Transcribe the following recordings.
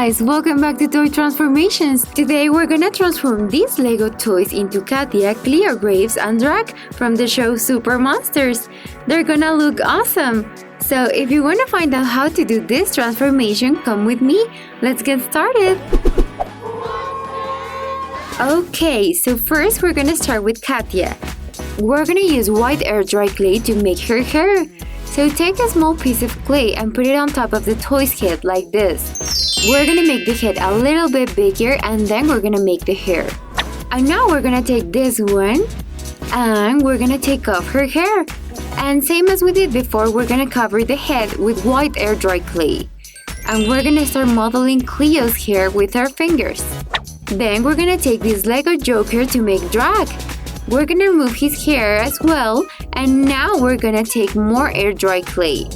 guys, welcome back to Toy Transformations. Today we're gonna transform these Lego toys into Katya, Cleo, Graves, and Drac from the show Super Monsters. They're gonna look awesome. So if you wanna find out how to do this transformation, come with me. Let's get started. Okay, so first we're gonna start with Katya. We're gonna use white air dry clay to make her hair. So take a small piece of clay and put it on top of the toy's head like this. We're gonna make the head a little bit bigger and then we're gonna make the hair. And now we're gonna take this one and we're gonna take off her hair. And same as we did before, we're gonna cover the head with white air dry clay. And we're gonna start modeling Cleo's hair with our fingers. Then we're gonna take this Lego Joker to make Drac. We're gonna remove his hair as well, and now we're gonna take more air dry clay.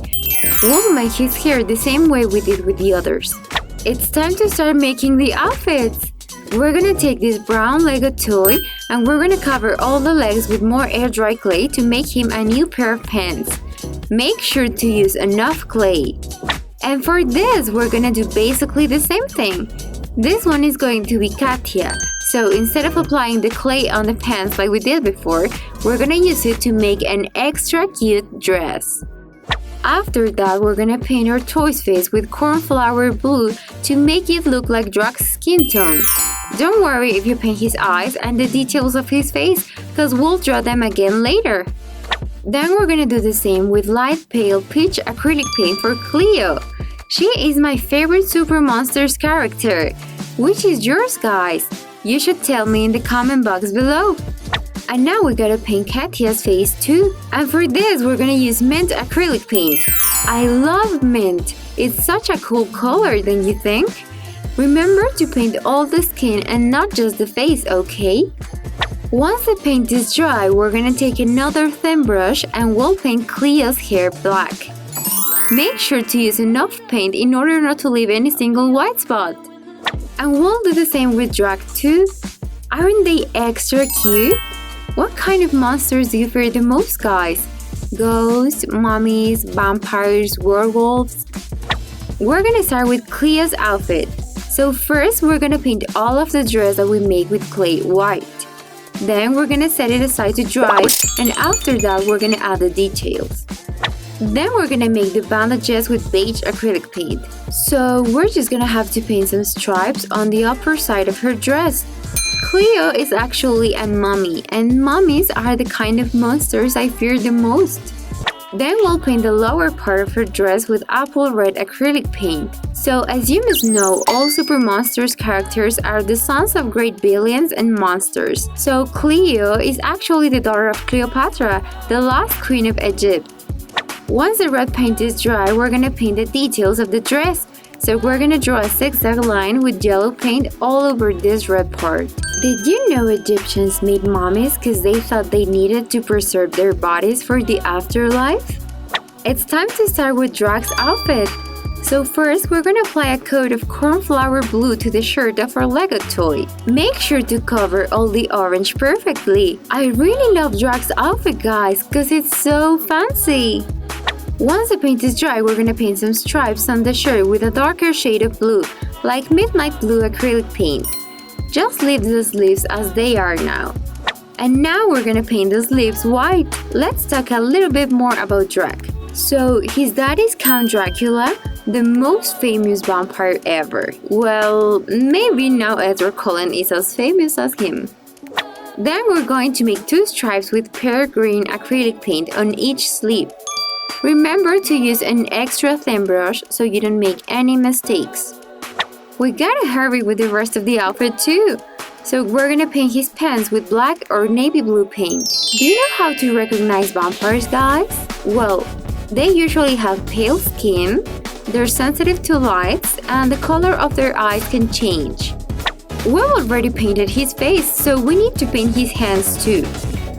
We'll make his hair the same way we did with the others. It's time to start making the outfits. We're gonna take this brown Lego toy and we're gonna cover all the legs with more air dry clay to make him a new pair of pants. Make sure to use enough clay. And for this, we're gonna do basically the same thing. This one is going to be Katya. So instead of applying the clay on the pants like we did before, we're gonna use it to make an extra cute dress. After that, we're gonna paint our toy's face with cornflower blue to make it look like Drac's skin tone. Don't worry if you paint his eyes and the details of his face, cause we'll draw them again later. Then we're gonna do the same with light pale peach acrylic paint for Cleo. She is my favorite Super Monsters character. Which is yours, guys? You should tell me in the comment box below. And now we gotta paint Katya's face too. And for this, we're gonna use mint acrylic paint. I love mint. It's such a cool color, don't you think? Remember to paint all the skin and not just the face, okay? Once the paint is dry, we're gonna take another thin brush and we'll paint Cleo's hair black. Make sure to use enough paint in order not to leave any single white spot. And we'll do the same with Drac too. Aren't they extra cute? What kind of monsters do you fear the most, guys? Ghosts, mummies, vampires, werewolves? We're gonna start with Cleo's outfit. So first, we're gonna paint all of the dress that we make with clay white. Then we're gonna set it aside to dry, and after that, we're gonna add the details. Then we're gonna make the bandages with beige acrylic paint. So we're just gonna have to paint some stripes on the upper side of her dress. Cleo is actually a mummy, and mummies are the kind of monsters I fear the most. Then we'll paint the lower part of her dress with apple red acrylic paint. So as you must know, all Super Monsters characters are the sons of great villains and monsters. So Cleo is actually the daughter of Cleopatra, the last queen of Egypt. Once the red paint is dry, we're gonna paint the details of the dress. So we're gonna draw a zigzag line with yellow paint all over this red part. Did you know Egyptians made mummies because they thought they needed to preserve their bodies for the afterlife? It's time to start with Drac's outfit. So first, we're gonna apply a coat of cornflower blue to the shirt of our Lego toy. Make sure to cover all the orange perfectly. I really love Drac's outfit, guys, because it's so fancy. Once the paint is dry, we're gonna paint some stripes on the shirt with a darker shade of blue, like midnight blue acrylic paint. Just leave the sleeves as they are now. And now we're gonna paint the sleeves white. Let's talk a little bit more about Drac. So, his dad is Count Dracula, the most famous vampire ever. Well, maybe now Edward Cullen is as famous as him. Then we're going to make two stripes with pear green acrylic paint on each sleeve. Remember to use an extra thin brush so you don't make any mistakes. We gotta hurry with the rest of the outfit too. So we're gonna paint his pants with black or navy blue paint. Do you know how to recognize vampires, guys? Well, they usually have pale skin, they're sensitive to lights, and the color of their eyes can change. We've already painted his face, so we need to paint his hands too.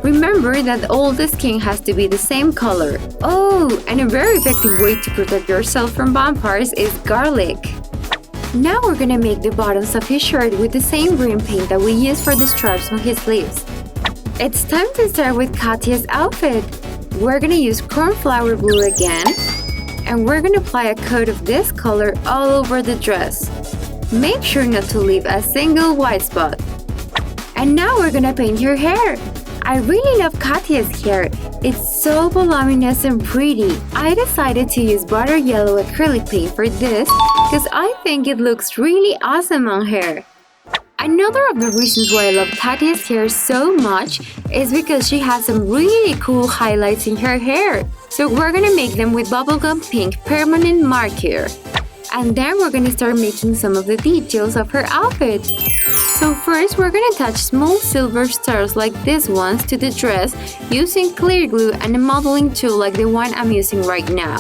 Remember that all the skin has to be the same color. Oh, and a very effective way to protect yourself from vampires is garlic. Now we're gonna make the bottoms of his shirt with the same green paint that we used for the stripes on his sleeves. It's time to start with Katya's outfit. We're gonna use cornflower blue again, and we're gonna apply a coat of this color all over the dress. Make sure not to leave a single white spot. And now we're gonna paint her hair. I really love Katya's hair. It's so voluminous and pretty. I decided to use butter yellow acrylic paint for this because I think it looks really awesome on her. Another of the reasons why I love Katya's hair so much is because she has some really cool highlights in her hair. So we're gonna make them with bubblegum pink permanent marker. And then we're gonna start making some of the details of her outfit. So first, we're gonna attach small silver stars like these ones to the dress using clear glue and a modeling tool like the one I'm using right now.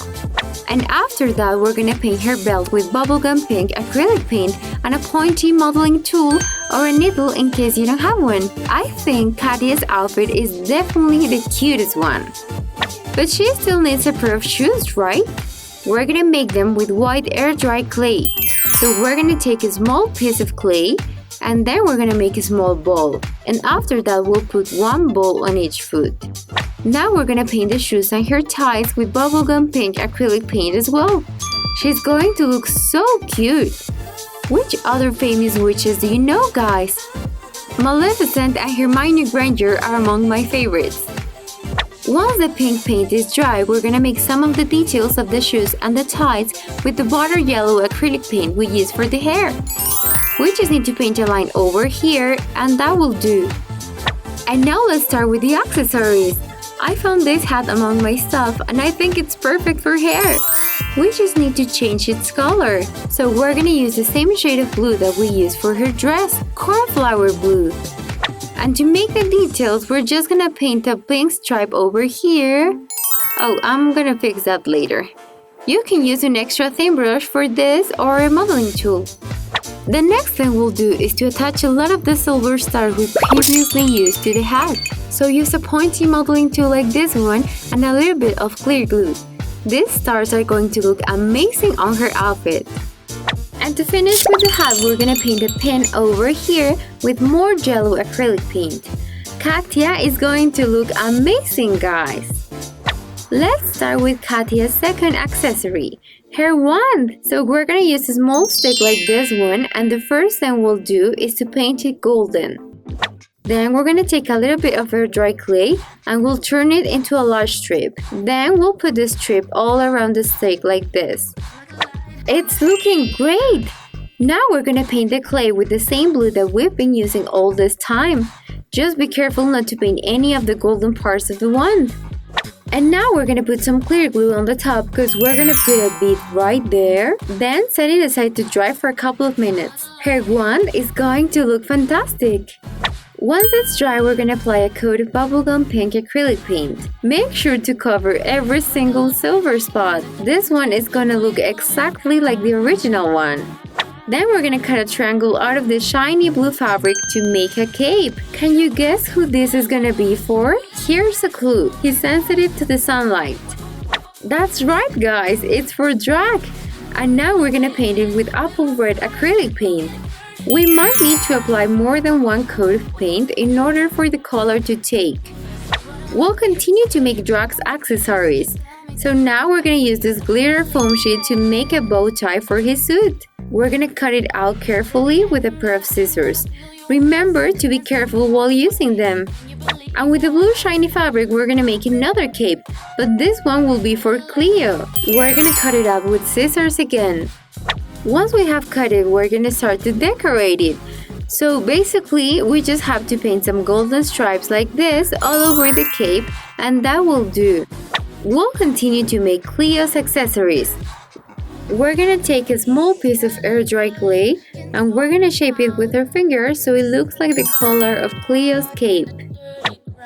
And after that, we're gonna paint her belt with bubblegum pink acrylic paint and a pointy modeling tool or a needle in case you don't have one. I think Katya's outfit is definitely the cutest one. But she still needs a pair of shoes, right? We're gonna make them with white air-dry clay. So we're gonna take a small piece of clay and then we're gonna make a small ball. And after that, we'll put one ball on each foot. Now we're gonna paint the shoes and her ties with bubblegum pink acrylic paint as well. She's going to look so cute. Which other famous witches do you know, guys? Maleficent and Hermione Granger are among my favorites. Once the pink paint is dry, we're gonna make some of the details of the shoes and the ties with the butter yellow acrylic paint we use for the hair. We just need to paint a line over here and that will do. And now let's start with the accessories. I found this hat among my stuff and I think it's perfect for hair. We just need to change its color. So we're gonna use the same shade of blue that we used for her dress, cornflower blue. And to make the details, we're just gonna paint a pink stripe over here. Oh, I'm gonna fix that later. You can use an extra thin brush for this or a modeling tool. The next thing we'll do is to attach a lot of the silver stars we previously used to the hat. So use a pointy modeling tool like this one and a little bit of clear glue. These stars are going to look amazing on her outfit. And to finish with the hat, we're gonna paint a pin over here with more yellow acrylic paint. Katya is going to look amazing, guys! Let's start with Katya's second accessory, her wand. So we're gonna use a small stick like this one and the first thing we'll do is to paint it golden. Then we're gonna take a little bit of air-dry clay and we'll turn it into a large strip. Then we'll put the strip all around the stick like this. It's looking great! Now we're gonna paint the clay with the same blue that we've been using all this time. Just be careful not to paint any of the golden parts of the wand. And now we're gonna put some clear glue on the top because we're gonna put a bead right there. Then set it aside to dry for a couple of minutes. Her wand is going to look fantastic! Once it's dry, we're gonna apply a coat of bubblegum pink acrylic paint. Make sure to cover every single silver spot. This one is gonna look exactly like the original one. Then we're gonna cut a triangle out of the shiny blue fabric to make a cape. Can you guess who this is gonna be for? Here's a clue. He's sensitive to the sunlight. That's right, guys, it's for Drac. And now we're gonna paint it with apple red acrylic paint. We might need to apply more than one coat of paint in order for the color to take. We'll continue to make Drac's accessories. So now we're gonna use this glitter foam sheet to make a bow tie for his suit. We're gonna cut it out carefully with a pair of scissors. Remember to be careful while using them. And with the blue shiny fabric, we're gonna make another cape, but this one will be for Cleo. We're gonna cut it out with scissors again. Once we have cut it, we're gonna start to decorate it. So basically, we just have to paint some golden stripes like this all over the cape, and that will do. We'll continue to make Cleo's accessories. We're gonna take a small piece of air-dry clay and we're gonna shape it with our fingers so it looks like the color of Cleo's cape.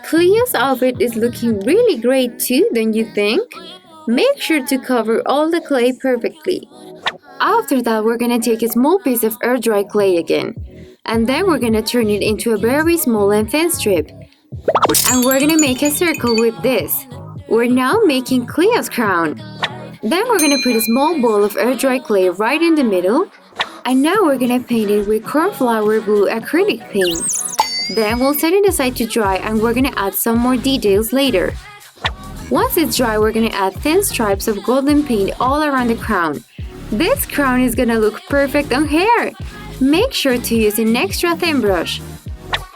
Cleo's outfit is looking really great too, don't you think? Make sure to cover all the clay perfectly. After that, we're gonna take a small piece of air-dry clay again. And then we're gonna turn it into a very small and thin strip. And we're gonna make a circle with this. We're now making Cleo's crown. Then we're gonna put a small ball of air-dry clay right in the middle. And now we're gonna paint it with cornflower blue acrylic paint. Then we'll set it aside to dry and we're gonna add some more details later. Once it's dry, we're gonna add thin stripes of golden paint all around the crown. This crown is gonna look perfect on hair. Make sure to use an extra thin brush.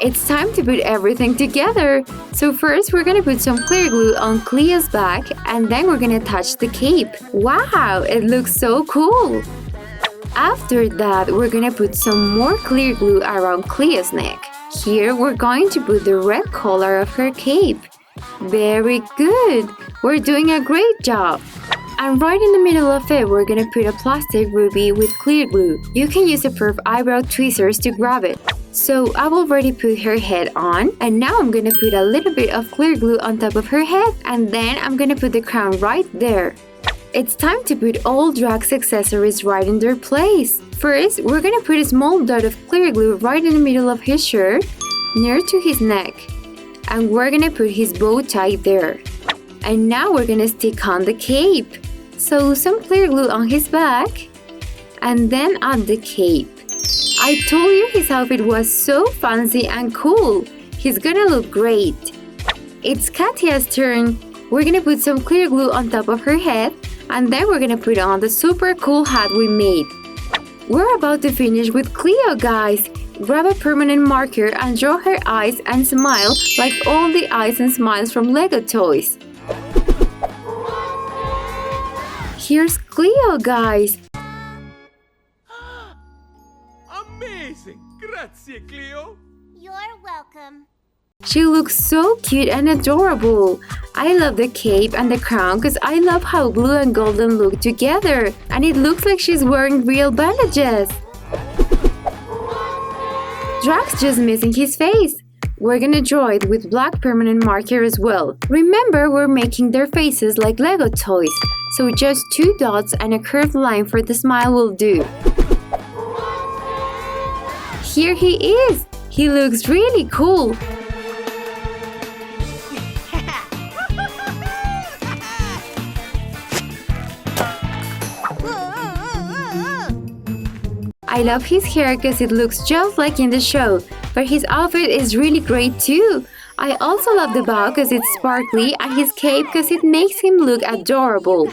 It's time to put everything together. So first we're gonna put some clear glue on Cleo's back and then we're gonna attach the cape. Wow, it looks so cool! After that, we're gonna put some more clear glue around Cleo's neck. Here we're going to put the red color of her cape. Very good! We're doing a great job! And right in the middle of it, we're gonna put a plastic ruby with clear glue. You can use a pair of eyebrow tweezers to grab it. So I've already put her head on, and now I'm gonna put a little bit of clear glue on top of her head, and then I'm gonna put the crown right there. It's time to put all Drac's accessories right in their place. First, we're gonna put a small dot of clear glue right in the middle of his shirt, near to his neck. And we're gonna put his bow tie there. And now we're gonna stick on the cape. So some clear glue on his back, and then on the cape. I told you his outfit was so fancy and cool. He's gonna look great. It's Katya's turn. We're gonna put some clear glue on top of her head, and then we're gonna put on the super cool hat we made. We're about to finish with Cleo, guys. Grab a permanent marker and draw her eyes and smile like all the eyes and smiles from Lego toys. Here's Cleo, guys. Amazing! Grazie, Cleo! You're welcome. She looks so cute and adorable. I love the cape and the crown because I love how blue and golden look together. And it looks like she's wearing real bandages. Drac's just missing his face. We're gonna draw it with black permanent marker as well. Remember, we're making their faces like Lego toys. So just 2 dots and a curved line for the smile will do. Here he is! He looks really cool! I love his hair because it looks just like in the show, but his outfit is really great too. I also love the bow because it's sparkly and his cape because it makes him look adorable.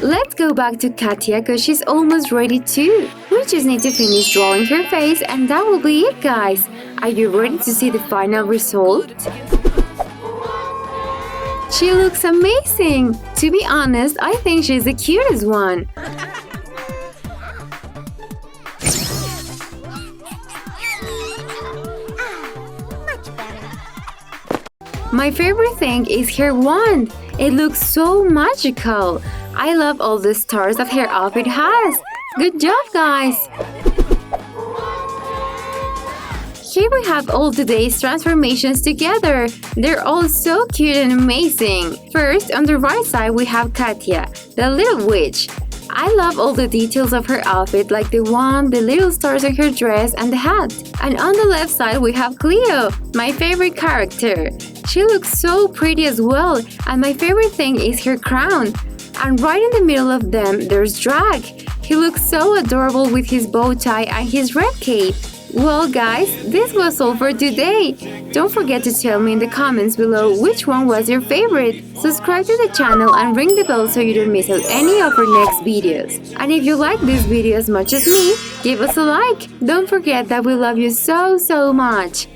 Let's go back to Katya because she's almost ready too. We just need to finish drawing her face and that will be it, guys. Are you ready to see the final result? She looks amazing! To be honest, I think she's the cutest one. My favorite thing is her wand. It looks so magical. I love all the stars that her outfit has. Good job, guys! Here we have all today's transformations together. They're all so cute and amazing. First, on the right side, we have Katya, the little witch. I love all the details of her outfit, like the wand, the little stars on her dress, and the hat. And on the left side, we have Cleo, my favorite character. She looks so pretty as well, and my favorite thing is her crown. And right in the middle of them, there's Drac. He looks so adorable with his bow tie and his red cape. Well, guys, this was all for today. Don't forget to tell me in the comments below which one was your favorite. Subscribe to the channel and ring the bell so you don't miss out any of our next videos. And if you like this video as much as me, give us a like. Don't forget that we love you so much.